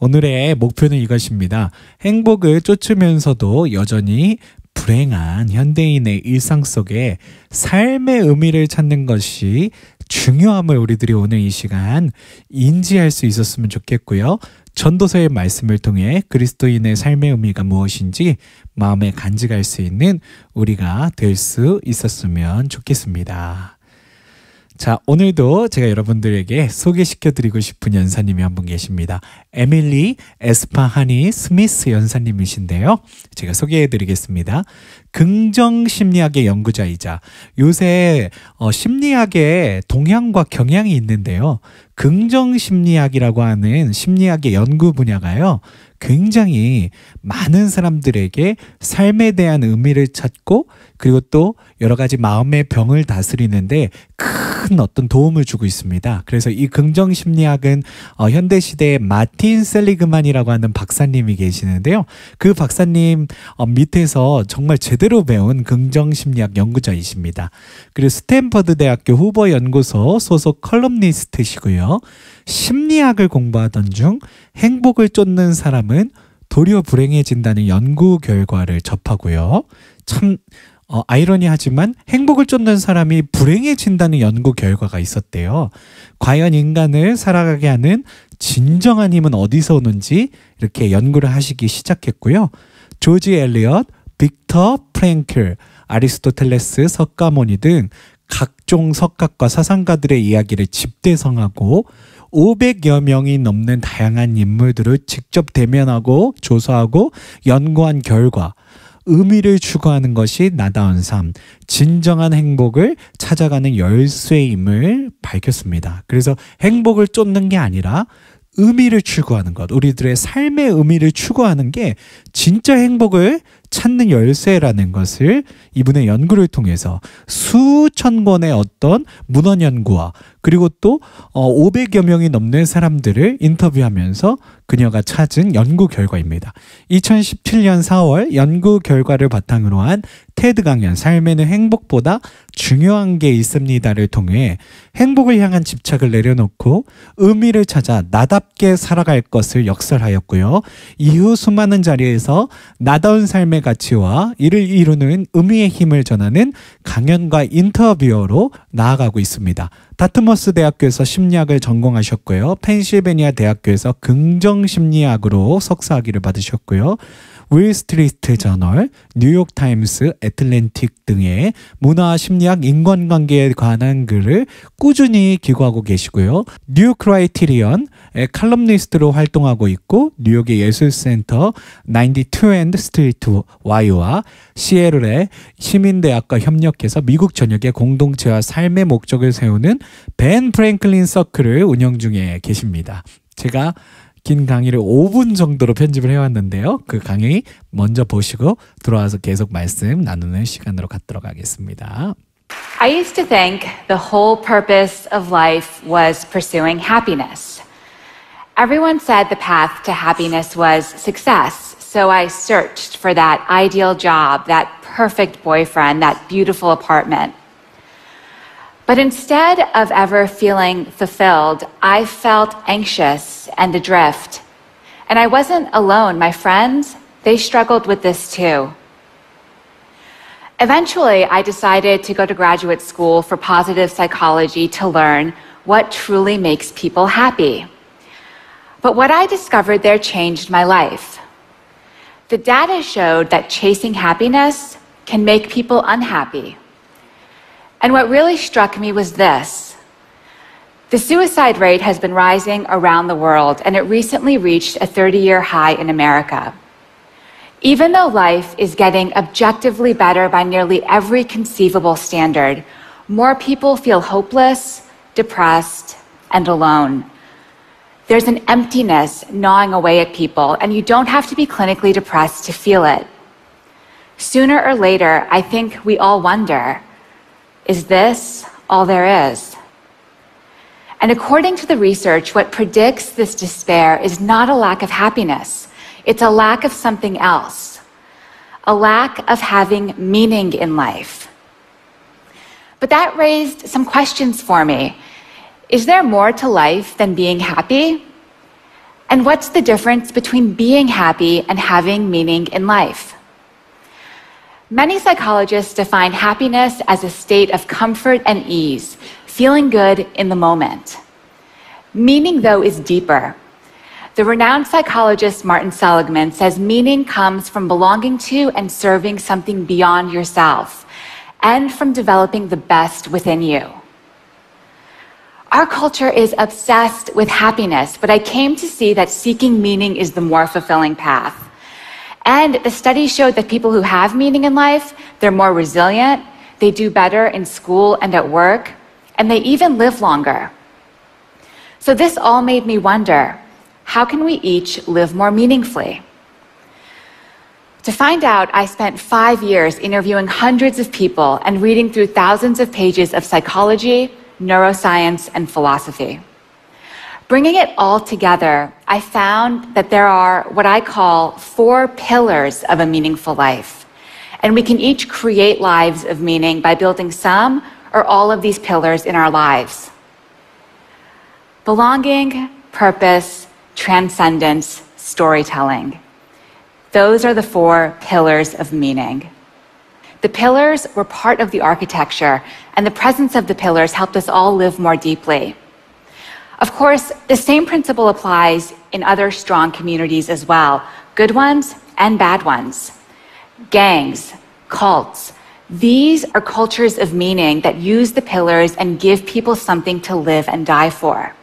오늘의 목표는 이것입니다. 행복을 쫓으면서도 여전히 불행한 현대인의 일상 속에 삶의 의미를 찾는 것이 중요함을 우리들이 오늘 이 시간 인지할 수 있었으면 좋겠고요. 전도서의 말씀을 통해 그리스도인의 삶의 의미가 무엇인지 마음에 간직할 수 있는 우리가 될 수 있었으면 좋겠습니다. 자, 오늘도 제가 여러분들에게 소개시켜드리고 싶은 연사님이 한 분 계십니다. 에밀리 에스파하니 스미스 연사님이신데요. 제가 소개해드리겠습니다. 긍정심리학의 연구자이자 요새 심리학에 동향과 경향이 있는데요. 긍정심리학이라고 하는 심리학의 연구 분야가요. 굉장히 많은 사람들에게 삶에 대한 의미를 찾고 그리고 또 여러 가지 마음의 병을 다스리는데 큰 어떤 도움을 주고 있습니다. 그래서 이 긍정심리학은 현대시대의 마틴 셀리그만이라고 하는 박사님이 계시는데요. 그 박사님 밑에서 정말 제대로 배운 긍정심리학 연구자이십니다. 그리고 스탠퍼드 대학교 후보연구소 소속 컬럼니스트시고요. 심리학을 공부하던 중 행복을 쫓는 사람은 도리어 불행해진다는 연구 결과를 접하고요. 참 아이러니하지만 행복을 쫓는 사람이 불행해진다는 연구 결과가 있었대요. 과연 인간을 살아가게 하는 진정한 힘은 어디서 오는지 이렇게 연구를 하시기 시작했고요. 조지 엘리엇, 빅터 프랭클, 아리스토텔레스, 석가모니 등 각종 석학과 사상가들의 이야기를 집대성하고 500여 명이 넘는 다양한 인물들을 직접 대면하고 조사하고 연구한 결과 의미를 추구하는 것이 나다운 삶, 진정한 행복을 찾아가는 열쇠임을 밝혔습니다. 그래서 행복을 쫓는 게 아니라 의미를 추구하는 것, 우리들의 삶의 의미를 추구하는 게 진짜 행복을 찾는 열쇠라는 것을 이분의 연구를 통해서 수천 권의 어떤 문헌 연구와 그리고 또 500여 명이 넘는 사람들을 인터뷰하면서 그녀가 찾은 연구 결과입니다. 2017년 4월 연구 결과를 바탕으로 한 테드 강연 삶에는 행복보다 중요한 게 있습니다를 통해 행복을 향한 집착을 내려놓고 의미를 찾아 나답게 살아갈 것을 역설하였고요. 이후 수많은 자리에서 나다운 삶의 가치와 이를 이루는 의미의 힘을 전하는 강연과 인터뷰어로 나아가고 있습니다. 다트머스 대학교에서 심리학을 전공하셨고요. 펜실베니아 대학교에서 긍정심리학으로 석사학위를 받으셨고요. 윌스트리트 저널, 뉴욕타임스, 애틀랜틱 등의 문화, 심리학, 인간관계에 관한 글을 꾸준히 기고하고 계시고요. 뉴 크라이티리언의 칼럼니스트로 활동하고 있고 뉴욕의 예술센터 92 앤드 스트리트 Y와 시애틀의 시민대학과 협력해서 미국 전역의 공동체와 삶의 목적을 세우는 벤 프랭클린 서클을 운영 중에 계십니다. 제가 긴 강의를 5분 정도로 편집을 해왔는데요. 그 강의 먼저 보시고 들어와서 계속 말씀 나누는 시간으로 갖도록 하겠습니다. I used to think the whole purpose of life was pursuing happiness. Everyone said the path to happiness was success, so I searched for that ideal job, that perfect boyfriend, that beautiful apartment. But instead of ever feeling fulfilled, I felt anxious and adrift. And I wasn't alone. My friends, they struggled with this too. Eventually, I decided to go to graduate school for positive psychology to learn what truly makes people happy. But what I discovered there changed my life. The data showed that chasing happiness can make people unhappy. And what really struck me was this. The suicide rate has been rising around the world, and it recently reached a 30-year high in America. Even though life is getting objectively better by nearly every conceivable standard, more people feel hopeless, depressed, and alone. There's an emptiness gnawing away at people, and you don't have to be clinically depressed to feel it. Sooner or later, I think we all wonder, is this all there is? And according to the research, what predicts this despair is not a lack of happiness. It's a lack of something else. A lack of having meaning in life. But that raised some questions for me. Is there more to life than being happy? And what's the difference between being happy and having meaning in life? Many psychologists define happiness as a state of comfort and ease, feeling good in the moment. Meaning, though, is deeper. The renowned psychologist Martin Seligman says meaning comes from belonging to and serving something beyond yourself, and from developing the best within you. Our culture is obsessed with happiness, but I came to see that seeking meaning is the more fulfilling path. And the studies showed that people who have meaning in life, they're more resilient, they do better in school and at work, and they even live longer. So this all made me wonder, how can we each live more meaningfully? To find out, I spent 5 years interviewing hundreds of people and reading through thousands of pages of psychology, neuroscience, and philosophy. Bringing it all together, I found that there are what I call 4 pillars of a meaningful life. And we can each create lives of meaning by building some or all of these pillars in our lives. Belonging, purpose, transcendence, storytelling. Those are the 4 pillars of meaning. The pillars were part of the architecture, and the presence of the pillars helped us all live more deeply. Of course, the same principle applies in other strong communities as well, good ones and bad ones. Gangs, cults, these are cultures of meaning that use the pillars and give people something to live and die for.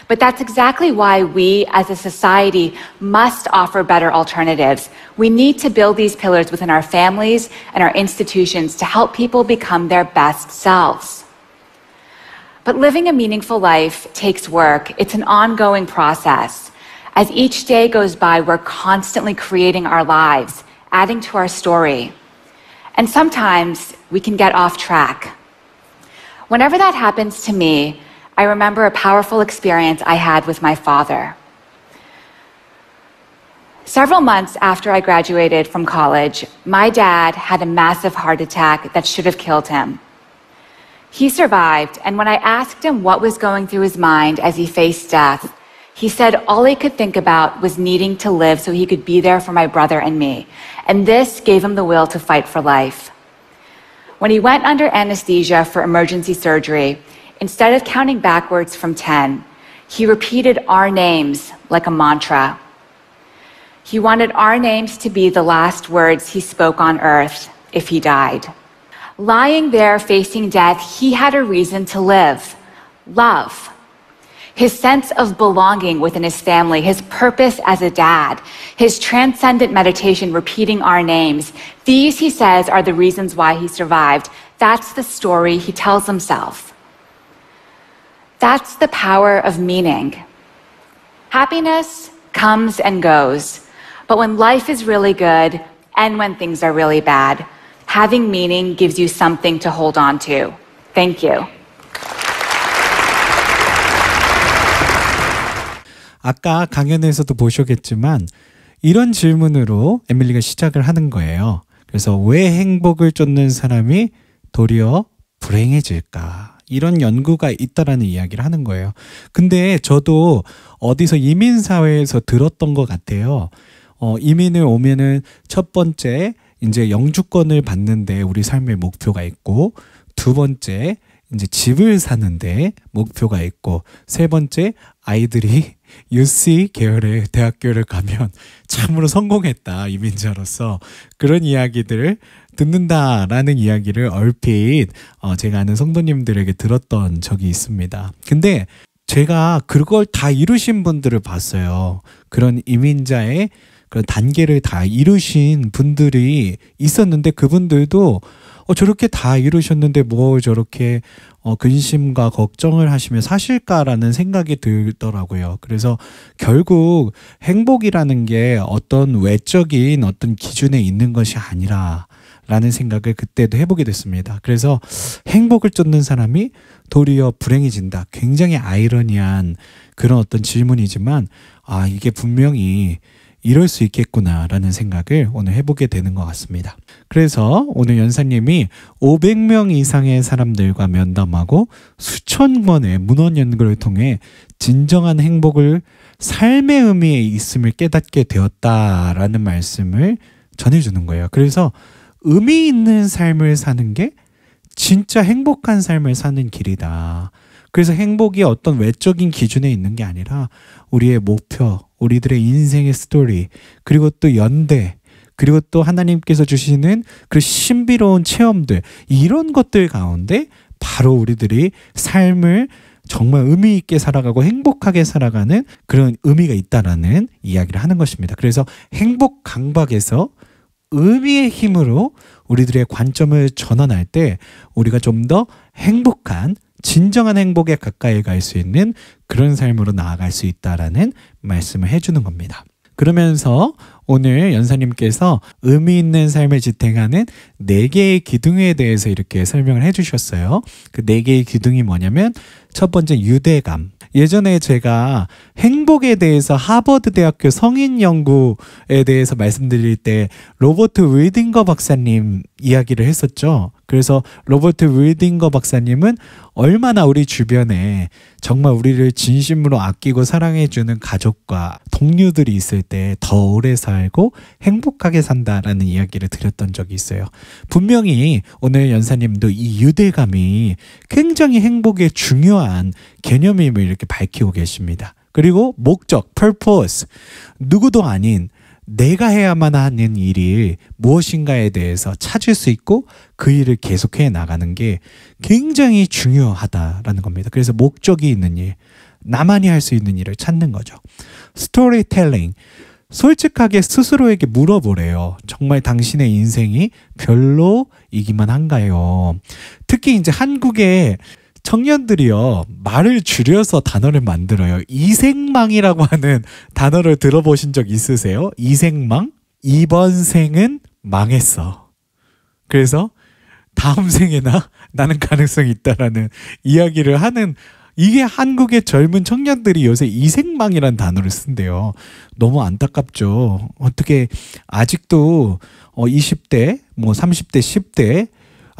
But that's exactly why we as a society must offer better alternatives. We need to build these pillars within our families and our institutions to help people become their best selves. But living a meaningful life takes work. It's an ongoing process. As each day goes by, we're constantly creating our lives, adding to our story. And sometimes we can get off track. Whenever that happens to me, I remember a powerful experience I had with my father. Several months after I graduated from college, my dad had a massive heart attack that should have killed him. He survived, and when I asked him what was going through his mind as he faced death, he said all he could think about was needing to live so he could be there for my brother and me. And this gave him the will to fight for life. When he went under anesthesia for emergency surgery, instead of counting backwards from 10, he repeated our names like a mantra. He wanted our names to be the last words he spoke on earth if he died. Lying there facing death, he had a reason to live: love. His sense of belonging within his family, his purpose as a dad, his transcendent meditation repeating our names. These, he says, are the reasons why he survived. That's the story he tells himself. That's the power of meaning. Happiness comes and goes, but when life is really good and when things are really bad, having meaning gives you something to hold on to. Thank you. 아까 강연에서도 보셨겠지만 이런 질문으로 에밀리가 시작을 하는 거예요. 그래서 왜 행복을 쫓는 사람이 도리어 불행해질까? 이런 연구가 있다라는 이야기를 하는 거예요. 근데 저도 어디서 이민사회에서 들었던 것 같아요. 이민을 오면은 첫 번째 이제 영주권을 받는데 우리 삶의 목표가 있고, 두 번째 이제 집을 사는데 목표가 있고, 세 번째 아이들이 UC 계열의 대학교를 가면 참으로 성공했다, 이민자로서. 그런 이야기들을 듣는다라는 이야기를 얼핏 제가 아는 성도님들에게 들었던 적이 있습니다. 근데 제가 그걸 다 이루신 분들을 봤어요. 그런 이민자의 그런 단계를 다 이루신 분들이 있었는데, 그분들도 저렇게 다 이루셨는데 뭐 저렇게 근심과 걱정을 하시며 사실까라는 생각이 들더라고요. 그래서 결국 행복이라는 게 어떤 외적인 어떤 기준에 있는 것이 아니라 라는 생각을 그때도 해보게 됐습니다. 그래서 행복을 쫓는 사람이 도리어 불행해진다. 굉장히 아이러니한 그런 어떤 질문이지만, 이게 분명히 이럴 수 있겠구나라는 생각을 오늘 해보게 되는 것 같습니다. 그래서 오늘 연사님이 500명 이상의 사람들과 면담하고 수천 번의 문헌 연구를 통해 진정한 행복을 삶의 의미에 있음을 깨닫게 되었다라는 말씀을 전해주는 거예요. 그래서 의미 있는 삶을 사는 게 진짜 행복한 삶을 사는 길이다. 그래서 행복이 어떤 외적인 기준에 있는 게 아니라 우리의 목표, 우리들의 인생의 스토리, 그리고 또 연대, 그리고 또 하나님께서 주시는 그 신비로운 체험들, 이런 것들 가운데 바로 우리들이 삶을 정말 의미 있게 살아가고 행복하게 살아가는 그런 의미가 있다라는 이야기를 하는 것입니다. 그래서 행복 강박에서 의미의 힘으로 우리들의 관점을 전환할 때 우리가 좀 더 행복한, 진정한 행복에 가까이 갈 수 있는 그런 삶으로 나아갈 수 있다라는 말씀을 해주는 겁니다. 그러면서 오늘 연사님께서 의미 있는 삶을 지탱하는 4개의 기둥에 대해서 이렇게 설명을 해주셨어요. 그 4개의 기둥이 뭐냐면 첫 번째 유대감. 예전에 제가 행복에 대해서 하버드 대학교 성인 연구에 대해서 말씀드릴 때 로버트 윌딩거 박사님 이야기를 했었죠. 그래서 로버트 윌딩거 박사님은 얼마나 우리 주변에 정말 우리를 진심으로 아끼고 사랑해주는 가족과 동료들이 있을 때 더 오래 살고 행복하게 산다라는 이야기를 드렸던 적이 있어요. 분명히 오늘 연사님도 이 유대감이 굉장히 행복에 중요한 개념임을 이렇게 밝히고 계십니다. 그리고 목적, purpose, 누구도 아닌 내가 해야만 하는 일이 무엇인가에 대해서 찾을 수 있고 그 일을 계속해 나가는 게 굉장히 중요하다라는 겁니다. 그래서 목적이 있는 일, 나만이 할 수 있는 일을 찾는 거죠. 스토리텔링, 솔직하게 스스로에게 물어보래요. 정말 당신의 인생이 별로이기만 한가요? 특히 이제 한국의 청년들이요, 말을 줄여서 단어를 만들어요. 이생망이라고 하는 단어를 들어보신 적 있으세요? 이생망? 이번 생은 망했어. 그래서 다음 생에나 나는 가능성이 있다라는 이야기를 하는, 이게 한국의 젊은 청년들이 요새 이생망이라는 단어를 쓴대요. 너무 안타깝죠. 어떻게 아직도 20대, 뭐 30대, 10대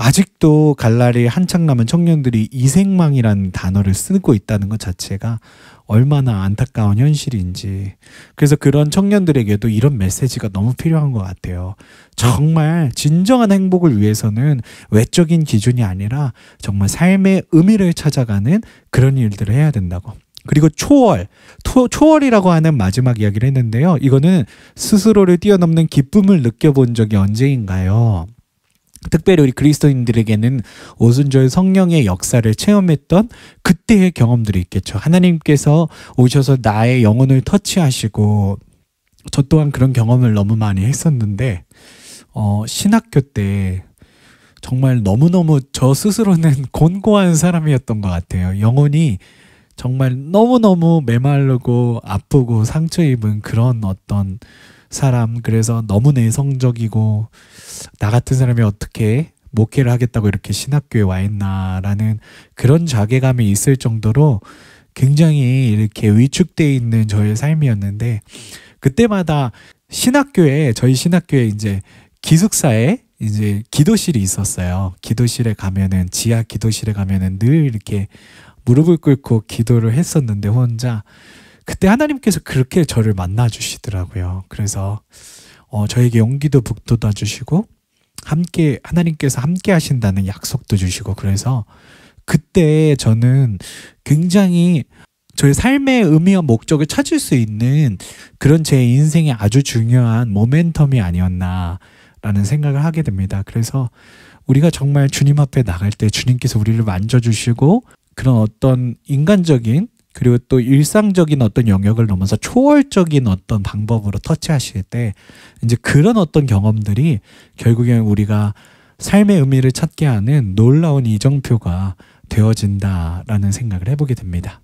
아직도 갈 날이 한창 남은 청년들이 이생망이라는 단어를 쓰고 있다는 것 자체가 얼마나 안타까운 현실인지. 그래서 그런 청년들에게도 이런 메시지가 너무 필요한 것 같아요. 정말 진정한 행복을 위해서는 외적인 기준이 아니라 정말 삶의 의미를 찾아가는 그런 일들을 해야 된다고. 그리고 초월이라고 하는 마지막 이야기를 했는데요. 이거는 스스로를 뛰어넘는 기쁨을 느껴본 적이 언제인가요? 특별히 우리 그리스도인들에게는 오순절 성령의 역사를 체험했던 그때의 경험들이 있겠죠. 하나님께서 오셔서 나의 영혼을 터치하시고, 저 또한 그런 경험을 너무 많이 했었는데 신학교 때 정말 너무너무 저 스스로는 곤고한 사람이었던 것 같아요. 영혼이 정말 너무너무 메마르고 아프고 상처 입은 그런 어떤 사람. 그래서 너무 내성적이고 나 같은 사람이 어떻게 목회를 하겠다고 이렇게 신학교에 와 있나라는 그런 자괴감이 있을 정도로 굉장히 이렇게 위축되어 있는 저의 삶이었는데, 그때마다 저희 신학교에 이제 기숙사에 이제 기도실이 있었어요. 기도실에 가면은, 지하 기도실에 가면은 늘 이렇게 무릎을 꿇고 기도를 했었는데 혼자, 그때 하나님께서 그렇게 저를 만나 주시더라고요. 그래서 저에게 용기도 북돋아 주시고 하나님께서 함께 하신다는 약속도 주시고, 그래서 그때 저는 굉장히 저의 삶의 의미와 목적을 찾을 수 있는 그런 제 인생의 아주 중요한 모멘텀이 아니었나라는 생각을 하게 됩니다. 그래서 우리가 정말 주님 앞에 나갈 때 주님께서 우리를 만져주시고 그런 어떤 인간적인 그리고 또 일상적인 어떤 영역을 넘어서 초월적인 어떤 방법으로 터치하실 때 이제 그런 어떤 경험들이 결국엔 우리가 삶의 의미를 찾게 하는 놀라운 이정표가 되어진다라는 생각을 해보게 됩니다.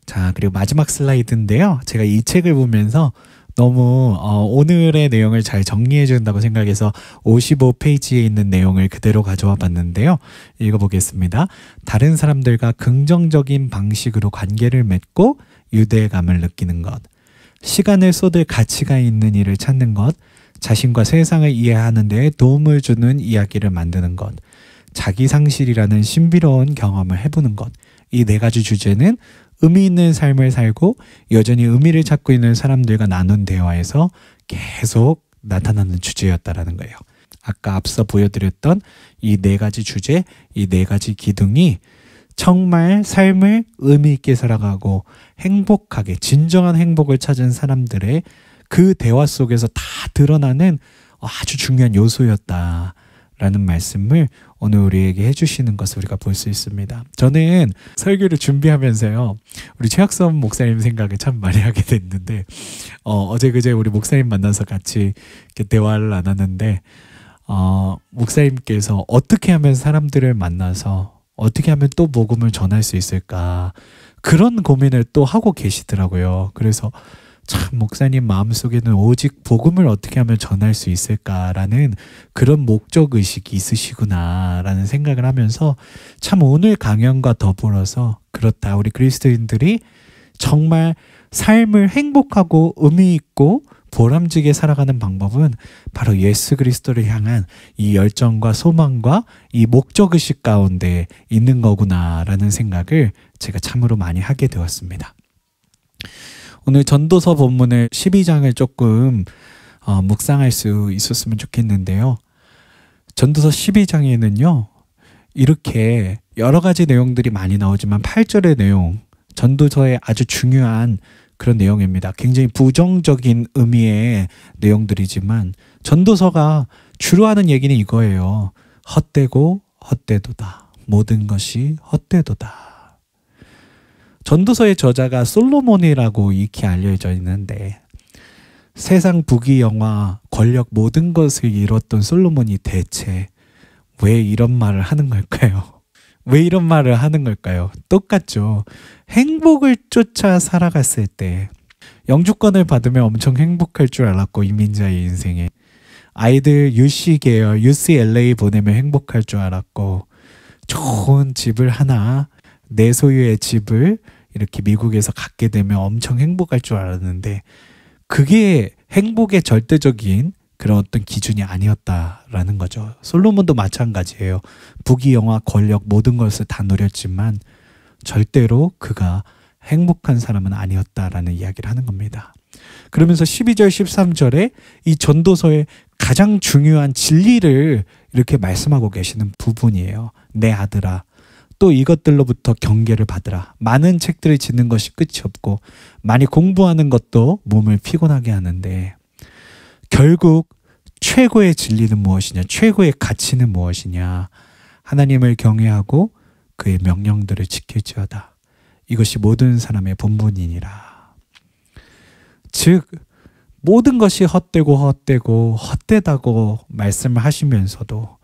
자, 그리고 마지막 슬라이드인데요. 제가 이 책을 보면서 너무 오늘의 내용을 잘 정리해 준다고 생각해서 55페이지에 있는 내용을 그대로 가져와 봤는데요. 읽어보겠습니다. 다른 사람들과 긍정적인 방식으로 관계를 맺고 유대감을 느끼는 것. 시간을 쏟을 가치가 있는 일을 찾는 것, 자신과 세상을 이해하는 데 도움을 주는 이야기를 만드는 것, 자기 상실이라는 신비로운 경험을 해보는 것. 이 네 가지 주제는 의미 있는 삶을 살고 여전히 의미를 찾고 있는 사람들과 나눈 대화에서 계속 나타나는 주제였다라는 거예요. 아까 앞서 보여드렸던 이 네 가지 주제, 이 네 가지 기둥이 정말 삶을 의미 있게 살아가고 행복하게 진정한 행복을 찾은 사람들의 그 대화 속에서 다 드러나는 아주 중요한 요소였다라는 말씀을 오늘 우리에게 해주시는 것을 우리가 볼 수 있습니다. 저는 설교를 준비하면서요, 우리 최학선 목사님 생각을 참 많이 하게 됐는데, 어제 그제 우리 목사님 만나서 같이 이렇게 대화를 나눴는데, 목사님께서 어떻게 하면 사람들을 만나서 어떻게 하면 또 복음을 전할 수 있을까, 그런 고민을 또 하고 계시더라고요. 그래서 참 목사님 마음속에는 오직 복음을 어떻게 하면 전할 수 있을까라는 그런 목적의식이 있으시구나라는 생각을 하면서 참 오늘 강연과 더불어서 그렇다, 우리 그리스도인들이 정말 삶을 행복하고 의미 있고 보람지게 살아가는 방법은 바로 예수 그리스도를 향한 이 열정과 소망과 이 목적의식 가운데 있는 거구나라는 생각을 제가 참으로 많이 하게 되었습니다. 오늘 전도서 본문을 12장을 조금 묵상할 수 있었으면 좋겠는데요. 전도서 12장에는요, 이렇게 여러 가지 내용들이 많이 나오지만 8절의 내용, 전도서의 아주 중요한 그런 내용입니다. 굉장히 부정적인 의미의 내용들이지만 전도서가 주로 하는 얘기는 이거예요. 헛되고 헛되도다. 모든 것이 헛되도다. 전도서의 저자가 솔로몬이라고 익히 알려져 있는데, 세상 부귀영화, 권력 모든 것을 이뤘던 솔로몬이 대체 왜 이런 말을 하는 걸까요? 왜 이런 말을 하는 걸까요? 똑같죠. 행복을 쫓아 살아갔을 때 영주권을 받으면 엄청 행복할 줄 알았고, 이민자의 인생에 아이들 UC 계열 UCLA 보내면 행복할 줄 알았고, 좋은 집을 하나, 내 소유의 집을 이렇게 미국에서 갖게 되면 엄청 행복할 줄 알았는데, 그게 행복의 절대적인 그런 어떤 기준이 아니었다라는 거죠. 솔로몬도 마찬가지예요. 부귀영화, 권력 모든 것을 다 누렸지만 절대로 그가 행복한 사람은 아니었다라는 이야기를 하는 겁니다. 그러면서 12절, 13절에 이 전도서의 가장 중요한 진리를 이렇게 말씀하고 계시는 부분이에요. 내 아들아, 또 이것들로부터 경계를 받으라. 많은 책들을 짓는 것이 끝이 없고 많이 공부하는 것도 몸을 피곤하게 하는데, 결국 최고의 진리는 무엇이냐? 최고의 가치는 무엇이냐? 하나님을 경외하고 그의 명령들을 지킬지어다. 이것이 모든 사람의 본분이니라. 즉 모든 것이 헛되고 헛되고 헛되다고 말씀을 하시면서도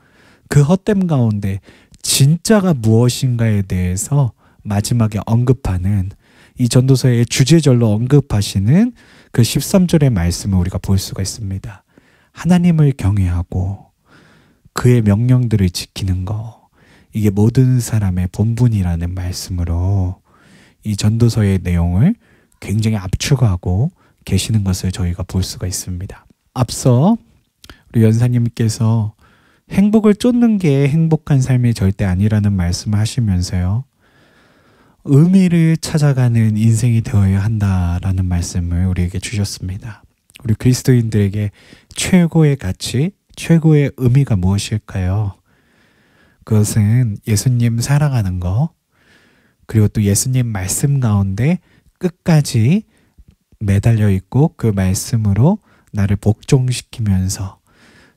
그 헛됨 가운데 진짜가 무엇인가에 대해서 마지막에 언급하는, 이 전도서의 주제절로 언급하시는 그 13절의 말씀을 우리가 볼 수가 있습니다. 하나님을 경외하고 그의 명령들을 지키는 거, 이게 모든 사람의 본분이라는 말씀으로 이 전도서의 내용을 굉장히 압축하고 계시는 것을 저희가 볼 수가 있습니다. 앞서 우리 연사님께서 행복을 쫓는 게 행복한 삶이 절대 아니라는 말씀을 하시면서요, 의미를 찾아가는 인생이 되어야 한다라는 말씀을 우리에게 주셨습니다. 우리 그리스도인들에게 최고의 가치, 최고의 의미가 무엇일까요? 그것은 예수님 사랑하는 거, 그리고 또 예수님 말씀 가운데 끝까지 매달려 있고 그 말씀으로 나를 복종시키면서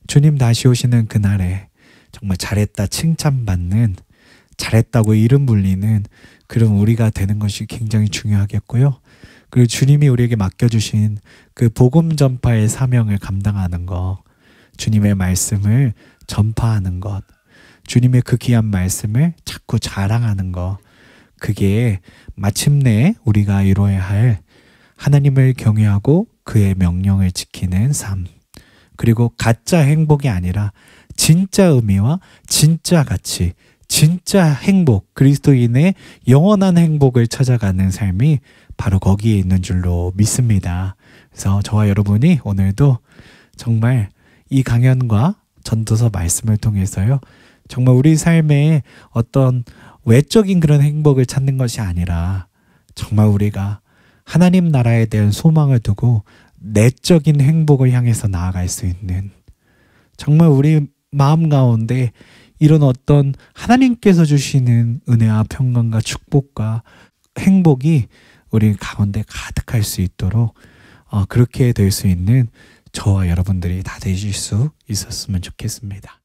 주님 다시 오시는 그날에 정말 잘했다 칭찬받는, 잘했다고 이름 불리는 그런 우리가 되는 것이 굉장히 중요하겠고요. 그리고 주님이 우리에게 맡겨주신 그 복음 전파의 사명을 감당하는 것, 주님의 말씀을 전파하는 것, 주님의 그 귀한 말씀을 자꾸 자랑하는 것, 그게 마침내 우리가 이루어야 할 하나님을 경외하고 그의 명령을 지키는 삶, 그리고 가짜 행복이 아니라 진짜 의미와 진짜 가치, 진짜 행복, 그리스도인의 영원한 행복을 찾아가는 삶이 바로 거기에 있는 줄로 믿습니다. 그래서 저와 여러분이 오늘도 정말 이 강연과 전도서 말씀을 통해서요, 정말 우리 삶에 어떤 외적인 그런 행복을 찾는 것이 아니라 정말 우리가 하나님 나라에 대한 소망을 두고 내적인 행복을 향해서 나아갈 수 있는, 정말 우리 마음 가운데 이런 어떤 하나님께서 주시는 은혜와 평강과 축복과 행복이 우리 가운데 가득할 수 있도록 그렇게 될 수 있는 저와 여러분들이 다 되실 수 있었으면 좋겠습니다.